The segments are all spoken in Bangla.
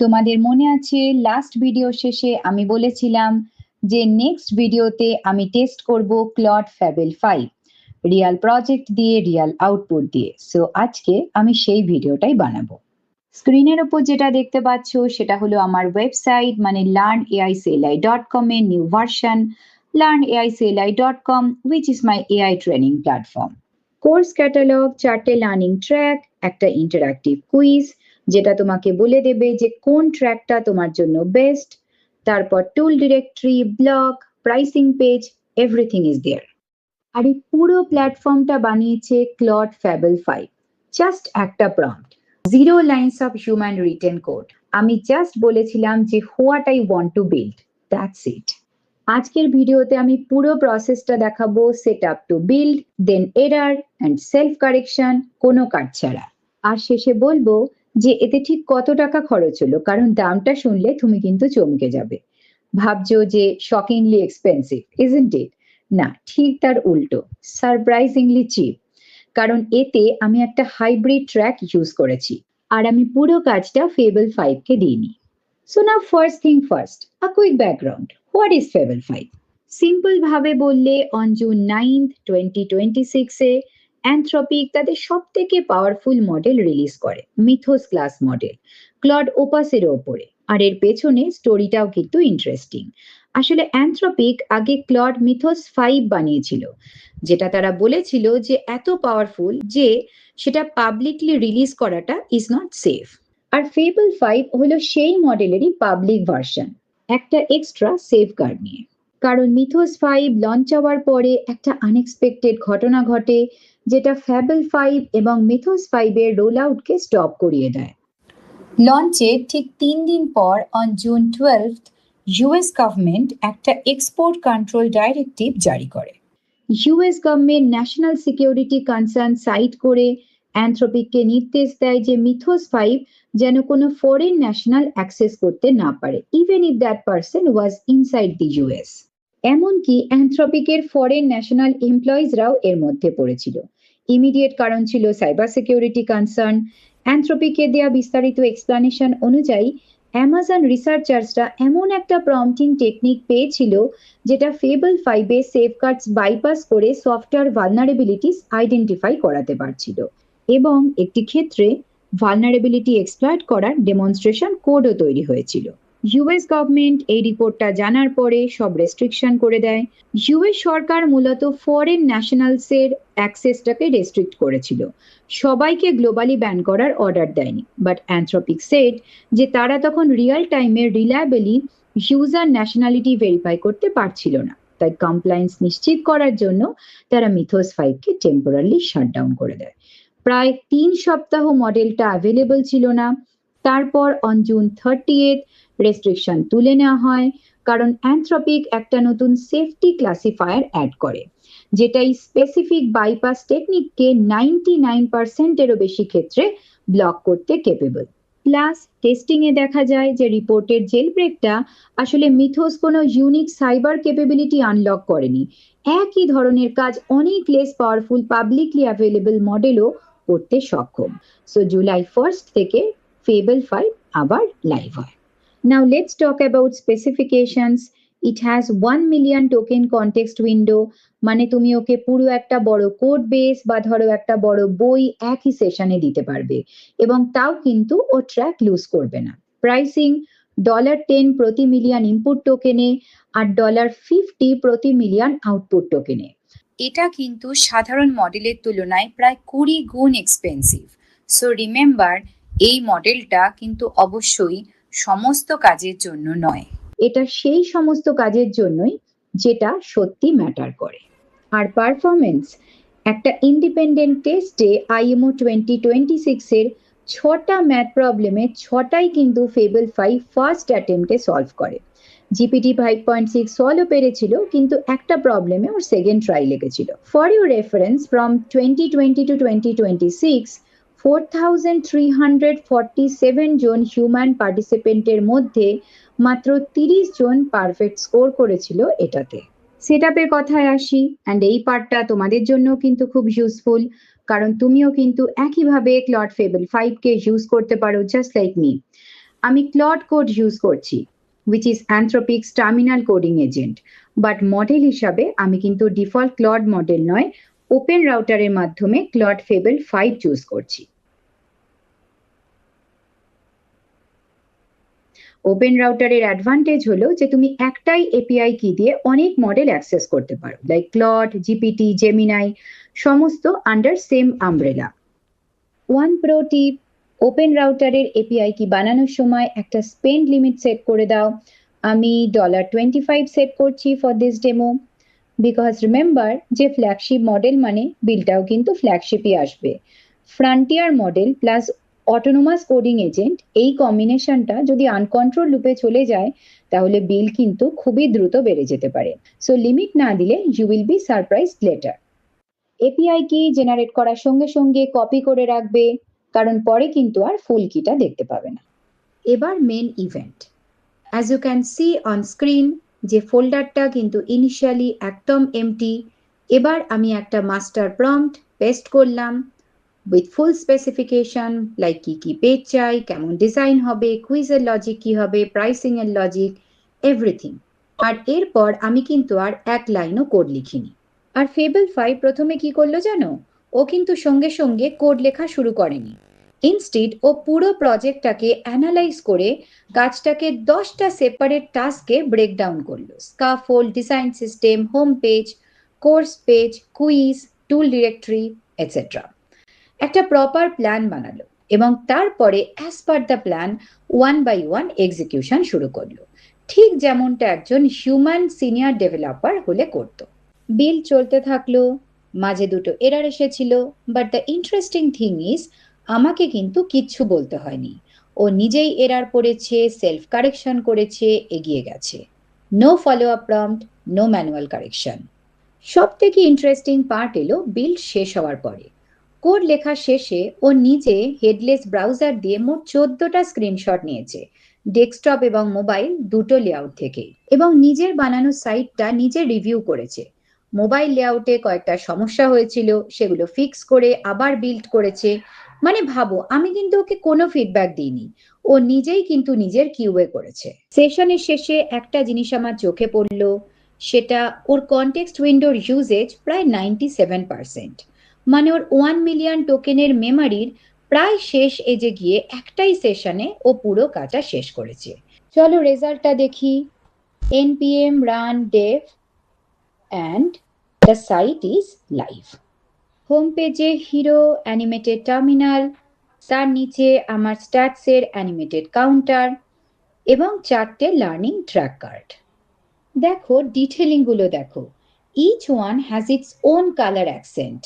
তোমাদের মনে আছে লাস্ট ভিডিও শেষে আমি বলেছিলাম যে নেক্সট ভিডিওতে আমি টেস্ট করব ক্লড ফ্যাবেল 5 রিয়াল প্রজেক্ট দিয়ে রিয়াল আউটপুট দিয়ে। সো আজকে আমি সেই ভিডিওটাই বানাবো। স্ক্রিনের ওপর যেটা দেখতে পাচ্ছ সেটা হলো আমার ওয়েবসাইট, মানে learnaicli.com এর new version learnaicli.com, which is my AI training platform. Course catalogue, 4টে লার্নিং ট্র্যাক, একটা ইন্টারঅ্যাক্টিভ কুইজ যেটা তোমাকে বলে দেবে যে কোন ট্র্যাকটা তোমার জন্য বেস্ট, তারপর tool directory, blog, pricing page, everything is there. আর এই পুরো প্ল্যাটফর্মটা বানিয়েছে ক্লড ফ্যাবেল 5। জাস্ট একটা prompt, 0 lines of human written code. আমি জাস্ট বলেছিলাম যে what I want to build, that's it. আজকের ভিডিওতে আমি পুরো প্রসেসটা দেখাবো, set up to build, then error and self correction, কোনো কাট ছাড়া। আর শেষে বলবো যে এতে ঠিক কত টাকা খরচ হলো, কারণ দামটা শুনলে তুমি কিন্তু চমকে যাবে। ভাবছো যে শকিংলি এক্সপেন্সিভ, ইজন্ট ইট? না, ঠিক তার উল্টো, সারপ্রাইজিংলি চিপ। কারণ এতে আমি একটা হাইব্রিড ট্র্যাক ইউজ করেছি, আর আমি পুরো কাজটা ফেবল 5 কে দিইনি। So now first thing first, a quick background. What is Fable 5? Simple ভাবে বললে, on June 9th 2026 A Anthropic তাদের সব থেকে পাওয়ারফুল মডেল রিলিজ করে, মিথোস ক্লাস মডেল, ক্লড ওপাসের ওপরে। আর এর পেছনে স্টোরিটাও কিন্তু ইন্টারেস্টিং। আসলে অ্যানথ্রপিক আগে ক্লড মিথোস 5 বানিয়েছিল, যেটা তারা বলেছিল যে এত পাওয়ারফুল যে সেটা পাবলিকলি রিলিজ করাটা ইজ নট সেফ। আর ফেবল 5 হলো সেই মডেলেরই পাবলিক ভার্সন, একটা এক্সট্রা সেফগার্ড নিয়ে। কারণ মিথোস 5 লঞ্চ হওয়ার পরে একটা আনএক্সপেক্টেড ঘটনা ঘটে, যেটা ফ্যাবল 5 এবং মিথোস 5 এর রোল আউটকে স্টপ করিয়ে দেয়। লঞ্চের ঠিক 3 দিন পর, on June 12th, US government একটা এক্সপোর্ট কন্ট্রোল ডাইরেক্টিভ জারি করে। US government national security concern cite করে অ্যানথ্রপিককে নির্দেশ দেয় যে মিথোস 5 যেন কোনো ফরেন ন্যাশনাল অ্যাক্সেস করতে না পারে, even if that person was inside the US. এমনকি অ্যানথ্রপিকের ফরেন ন্যাশনাল এমপ্লয়িজরাও এর মধ্যে পড়েছিল। ইমিডিয়েট কারণ ছিল সাইবার সিকিউরিটি কনসার্ন। অ্যানথ্রপিকে দেওয়া বিস্তারিত এক্সপ্লানেশন অনুযায়ী অ্যামাজন রিসার্চার্সরা এমন একটা প্রম্পটিং টেকনিক পেয়েছিল যেটা ফেবল 5 এ সেফগার্ডস বাইপাস করে সফটওয়্যার ভালনারেবিলিটিস আইডেন্টিফাই করাতে পারছিল, এবং একটি ক্ষেত্রে ভালনারেবিলিটি এক্সপ্লয়েট করার ডেমনস্ট্রেশন কোডও তৈরি হয়েছিল। ইউএস গভর্নমেন্ট এই রিপোর্টটা জানার পরে সব রেস্ট্রিকশন করে দেয়। ইউএস সরকার মূলত ফরেন ন্যাশনালসের অ্যাক্সেসটাকে রেস্ট্রিক্ট করেছিল, সবাইকে গ্লোবালি ব্যান করার অর্ডার দেয়নি। বাট অ্যানথ্রপিক সেড যে তারা তখন রিয়েল টাইমে রিলায়েবলি ইউজার ন্যাশনালিটি ভেরিফাই করতে পারছিল না, তাই কমপ্লায়েন্স নিশ্চিত করার জন্য তারা মিথোস 5 কে টেম্পোরারি শাটডাউন করে দেয়। প্রায় 3 সপ্তাহ মডেলটা অ্যাভেলেবল ছিল না। তারপর অন জুন 30th রেস্ট্রিকশন তুলে নেওয়া হয়, কারণ অ্যানথ্রপিক একটা নতুন সেফটি ক্লাসিফায়ার অ্যাড করে, যেটা এই স্পেসিফিক বাইপাস টেকনিককে 99%-এরও বেশি ক্ষেত্রে ব্লক করতে কেপেবল। প্লাস টেস্টিং এ দেখা যায় যে রিপোর্টেড জেল ব্রেকটা আসলে মিথোস কোনো ইউনিক সাইবার ক্যাপাবিলিটি আনলক করেনি। একই ধরনের কাজ অনেক লেস পাওয়ারফুল পাবলিকলি অ্যাভেলেবল মডেলও করতে সক্ষম। সো জুলাই 1st থেকে ফেবল 5 আবার লাইভ হয়। Now let's talk about specifications. It has 1 million token context window, মানে তুমি ওকে পুরো একটা বড় কোড বেস বা ধরো একটা বড় বই একই সেশনে দিতে পারবে, এবং তাও কিন্তু ও ট্র্যাক লুজ করবে না। প্রাইসিং $10 প্রতি মিলিয়ন ইনপুট টোকেনে আর $50 প্রতি মিলিয়ন আউটপুট টোকেনে। এটা কিন্তু সাধারণ মডেলের তুলনায় প্রায় 20 গুণ এক্সপেন্সিভ। সো রিমেম্বার, এই মডেলটা কিন্তু অবশ্যই সমস্ত কাজের জন্য নয়, এটা সেই সমস্ত কাজের জন্যই যেটা সত্যি ম্যাটার করে। আর পারফরমেন্স, একটা ইন্ডিপেন্ডেন্ট টেস্টে IMO 2026 এর 6টা ম্যাথ প্রবলেমে 6টাই কিন্তু ফেবল 5 ফার্স্ট অ্যাটেম্পটে সলভ করে। জিপিটি 5.6 সলভ পেরেছিল, কিন্তু একটা প্রবলেমে ওর সেকেন্ড ট্রাই লেগেছিল। For your reference, from 2020 to 2026 4,347 জন হিউম্যান পার্টিসিপেন্টের মধ্যে মাত্র 30 জন পারফেক্ট স্কোর করেছিল এটাতে। সেটআপের কথায় আসি, অ্যান্ড এই পার্টটা তোমাদের জন্য কিন্তু খুব ইউজফুল, কারণ তুমিও কিন্তু একইভাবে ক্লড ফেবল 5 কে ইউজ করতে পারো, জাস্ট লাইক মি। আমি ক্লড কোড ইউজ করছি, which is Anthropic's terminal coding agent, but model হিসাবে আমি কিন্তু ডিফল্ট ক্লড মডেল নয়, ওপেন রাউটারের মাধ্যমে ক্লড ফেবল 5 চুজ করছি। ওপেন রাউটারের অ্যাডভান্টেজ হলো যে তুমি একটাই এপিআই কি দিয়ে অনেক মডেল অ্যাক্সেস করতে পারো, লাইক ক্লড, জিপিটি, জেমিনাই, সমস্ত under same umbrella. One pro tip, open রাউটারের এপিআই কি বানানোর সময় একটা স্পেন্ড লিমিট সেট করে দাও। আমি $25 সেট করছি for this demo, because remember যে ফ্ল্যাগশিপ মডেল মানে বিলটাও কিন্তু ফ্ল্যাগশিপই আসবে। Frontier model plus autonomous coding agent, এই কম্বিনেশনটা যদি আনকন্ট্রোল লুপে চলে যায় তাহলে বিল কিন্তু খুবই দ্রুত বেড়ে যেতে পারে। সো লিমিট না দিলে you will be surprised later. API key generate করার সঙ্গে সঙ্গে কপি করে রাখবে, কারণ পরে কিন্তু আর ফুল কিটা দেখতে পাবে না। এবার main event. As you can see on screen যে ফোল্ডারটা কিন্তু ইনিশিয়ালি একদম এমটি। এবার আমি একটা মাস্টার প্রম্পট পেস্ট করলাম উইথ ফুল স্পেসিফিকেশন, লাইক কি কি পেজ চাই, কেমন ডিজাইন হবে, কুইজের লজিক কি হবে, প্রাইসিং এর লজিক, এভরিথিং। আর এরপর আমি কিন্তু আর এক লাইনও কোড লিখিনি। আর ফেবল 5 প্রথমে কি করলো জানো? ও কিন্তু সঙ্গে সঙ্গে কোড লেখা শুরু করেনি। ইনস্টিড ও পুরো প্রজেক্টটাকে অ্যানালাইজ করে কাজটাকে 10টা সেপারেট টাস্কে ব্রেকডাউন করলো। Scaffold, design system, home page, course page, quiz, tool directory, etcetera. একটা প্রপার প্ল্যান বানালো এবং তারপরে as per the plan 1 by 1 execution শুরু করলো, ঠিক যেমনটা একজন হিউম্যান সিনিয়র ডেভেলপার হলে করতো। বিল চলতে থাকলো, মাঝে দুটো এরর এসেছিল, but the interesting thing is আমাকে কিন্তু কিচ্ছু বলতে হয়নি। ও নিজেই এরর পড়েছে, সেলফ কারেকশন করেছে, এগিয়ে গেছে। No follow up prompt, no manual correction. সব থেকে ইন্টারেস্টিং পার্ট এলো বিল শেষ হওয়ার পরে। কোড লেখা শেষে ও নিজে হেডলেস ব্রাউজার দিয়ে মোট 14টা স্ক্রিনশট নিয়েছে, ডেস্কটপ এবং মোবাইল দুটো লেআউট থেকে, এবং নিজের বানানো সাইটটা নিজে রিভিউ করেছে। মোবাইল লেআউটে কয়েকটা সমস্যা হয়েছিল, সেগুলো ফিক্স করে আবার বিল্ড করেছে। মানে ভাবো, আমি কিন্তু ওকে কোনো ফিডব্যাক দিইনি, ও নিজেই কিন্তু নিজের কিউএ করেছে। সেশনের শেষে একটা জিনিস আমার চোখে পড়লো, সেটা ওর কনটেক্সট উইন্ডোর ইউজেজ প্রায় 97%। মানে ওর 1 মিলিয়ন টোকেনের মেমারির প্রায় শেষ এজে গিয়ে একটাই সেশনে ও পুরো কাজটা শেষ করেছে। চলো রেজাল্টটা দেখি। npm run dev and the site is live. Home পেজে হিরো অ্যানিমেটেড টার্মিনাল, তার নিচে আমার স্ট্যাটসের অ্যানিমেটেড কাউন্টার এবং 4টে লার্নিং ট্র্যাক কার্ড। দেখো ডিটেলিং গুলো দেখো, each one has its own colour accent.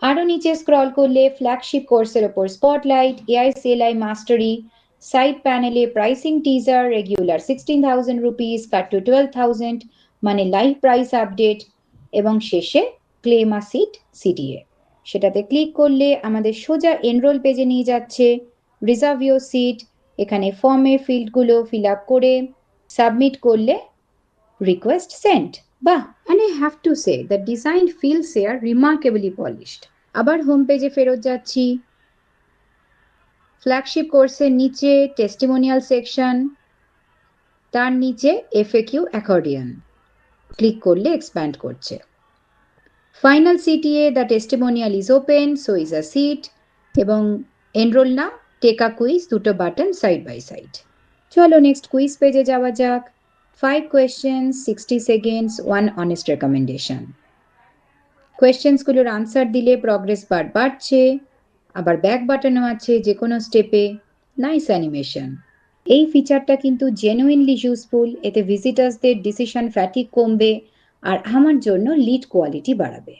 আরো নিচে স্ক্রল করলে ফ্ল্যাগশিপ কোর্সের ওপর স্পটলাইট, এআই সেলাই মাস্টারি, সাইড প্যানেলে প্রাইসিং টিজার, রেগুলার 16,000 রুপিস, কাট টু 12,000 মানে লাইভ প্রাইস আপডেট, এবং শেষে ক্লেম আ সিট সিটিএ। সেটাতে ক্লিক করলে আমাদের সোজা এনরোল পেজে নিয়ে যাচ্ছে। রিজার্ভ ইউর সিট, এখানে ফর্মের ফিল্ডগুলো ফিল আপ করে সাবমিট করলে রিকোয়েস্ট সেন্ট। বাহ! and I have to say the design feels here remarkably polished. আবার হোম পেজে ফেরত যাচ্ছি। ফ্ল্যাগশিপ কোর্সের নিচে টেস্টিমোনিয়াল সেকশন, তার নিচে এফএকিউ অ্যাকর্ডিয়ন, ক্লিক করলে এক্সপ্যান্ড করছে। Final CTA, the testimonial is open, so is a seat, এবং enrol now, take a quiz, দুটো বাটন সাইড বাই সাইড। চলো নেক্সট কুইজ পেজে যাওয়া যাক। 5 questions, 60 seconds, 1 honest recommendation. কোয়েশ্চেন্সগুলোর answer দিলে প্রগ্রেস বার বাড়ছে, আবার ব্যাক বাটনও আছে যে কোনো স্টেপে। Nice animation. এই ফিচারটা কিন্তু জেনুইনলি ইউজফুল, এতে ভিজিটার্সদের ডিসিশন ফ্যাটিক কমবে আর আমার জন্য লিড কোয়ালিটি বাড়াবে।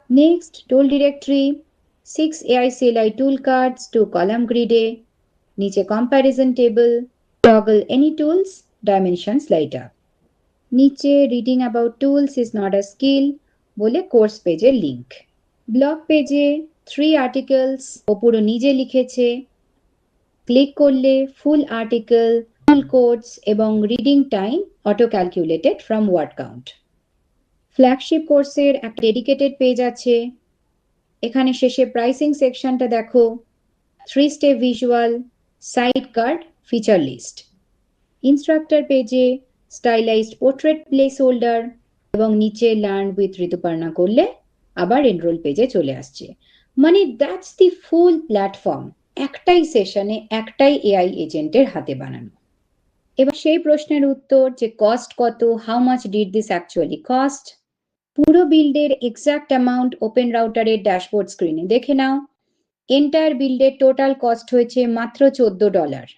Next, tool directory, 6 AI CLI tool cards, 2 column গ্রিডে, নিচে comparison table, toggle any tools, dimensions light up. নিচে reading about tools is not a skill বলে কোর্স পেজের লিঙ্ক। ব্লগ পেজে 3 আর্টিকেলস, ও পুরো নিজে লিখেছে। ক্লিক করলে ফুল আর্টিকেল, ফুল কোটস এবং reading time auto calculated from word count. Flagship কোর্সের একটা ডেডিকেটেড পেজ আছে, এখানে শেষে প্রাইসিং সেকশনটা দেখো, 3 step visual, side card feature list, instructor পেজে স্টাইলাইজড পোর্ট্রেট প্লেস হোল্ডার এবং নিচে লার্ন উইথ ঋতুপর্ণা করলে আবার এনরোল পেজে চলে আসছে। মানে দ্যাটস দি ফুল প্ল্যাটফর্ম, একটাই সেশনে একটাই এআই এজেন্টের হাতে বানানো। এবার সেই প্রশ্নের উত্তর যে কস্ট কত, how much did this actually cost. পুরো বিল্ডের এক্সাক্ট অ্যামাউন্ট ওপেন রাউটারের ড্যাশবোর্ড স্ক্রিনে দেখে নাও। এন্টায়ার বিল্ডের টোটাল কস্ট হয়েছে মাত্র $14।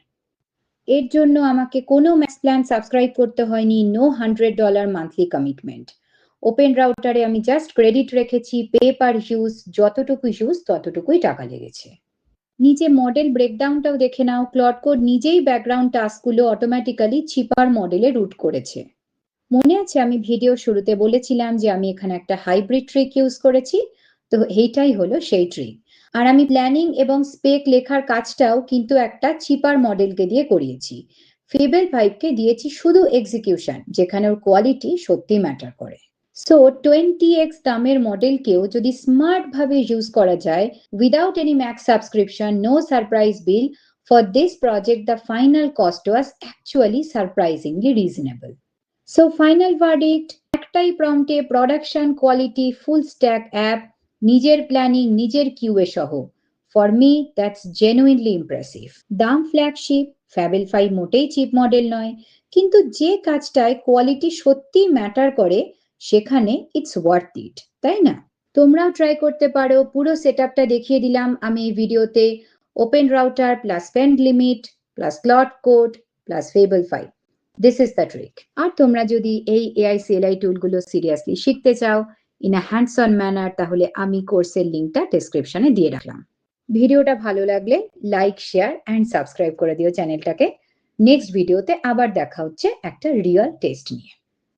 এর জন্য আমাকে কোনো ম্যাক্স প্ল্যান সাবস্ক্রাইব করতে হয়নি, নো $100 মান্থলি কমিটমেন্ট। ওপেন রাউটারে আমি জাস্ট ক্রেডিট রেখেছি, পে পার ইউজ, যতটুকু ইউজ ততটুকুই টাকা লেগেছে। নিচে মডেল ব্রেকডাউনটাও দেখে নাও, ক্লড কোড নিজেই ব্যাকগ্রাউন্ড টাস্কগুলো অটোমেটিক্যালি চিপার মডেলে রুট করেছে। মনে আছে আমি ভিডিও শুরুতে বলেছিলাম যে আমি এখানে একটা হাইব্রিড ট্রিক ইউজ করেছি, তো এইটাই হলো সেই ট্রিক। আর আমি প্ল্যানিং এবং স্পেক লেখার কাজটাও কিন্তু একটা চিপার মডেলকে দিয়ে করিয়েছি। ফেবেল 5কে দিয়েছি শুধু এক্সিকিউশন, যেখানে ওর কোয়ালিটি সত্যি ম্যাটার করে। সো 20x দামের মডেলকেও যদি স্মার্ট ভাবে ইউজ করা যায় without any max subscription, no surprise bill, for this project the final cost was actually surprisingly reasonable. So final verdict, একটাই প্রম্পটে production quality full stack app, নিজের প্ল্যানিং নিজের কিউএ সহ। For me that's genuinely impressive. দাম ফ্ল্যাগশিপ, ফ্যাবেল 5 মোটেই চিপ মডেল নয়, কিন্তু যে কাজটায় কোয়ালিটি সত্যি ম্যাটার করে সেখানে ইটস ওয়ার্থ ইট, তাই না? তোমরাও ট্রাই করতে পারো। পুরো সেটআপটা দেখিয়ে দিলাম আমি এই ভিডিওতে। Open router plus spend limit plus Claude code plus Fable 5, this is the trick. আর তোমরা যদি এই এআই সিএলআই টুলগুলো সিরিয়াসলি শিখতে চাও in a hands on manner, তাহলে আমি কোর্সের লিঙ্কটা ডেসক্রিপশনে দিয়ে রাখলাম। ভিডিওটা ভালো লাগলে লাইক শেয়ার অ্যান্ড সাবস্ক্রাইব করে দিও চ্যানেলটাকে। নেক্সট ভিডিওতে আবার দেখা হচ্ছে একটা রিয়েল টেস্ট নিয়ে।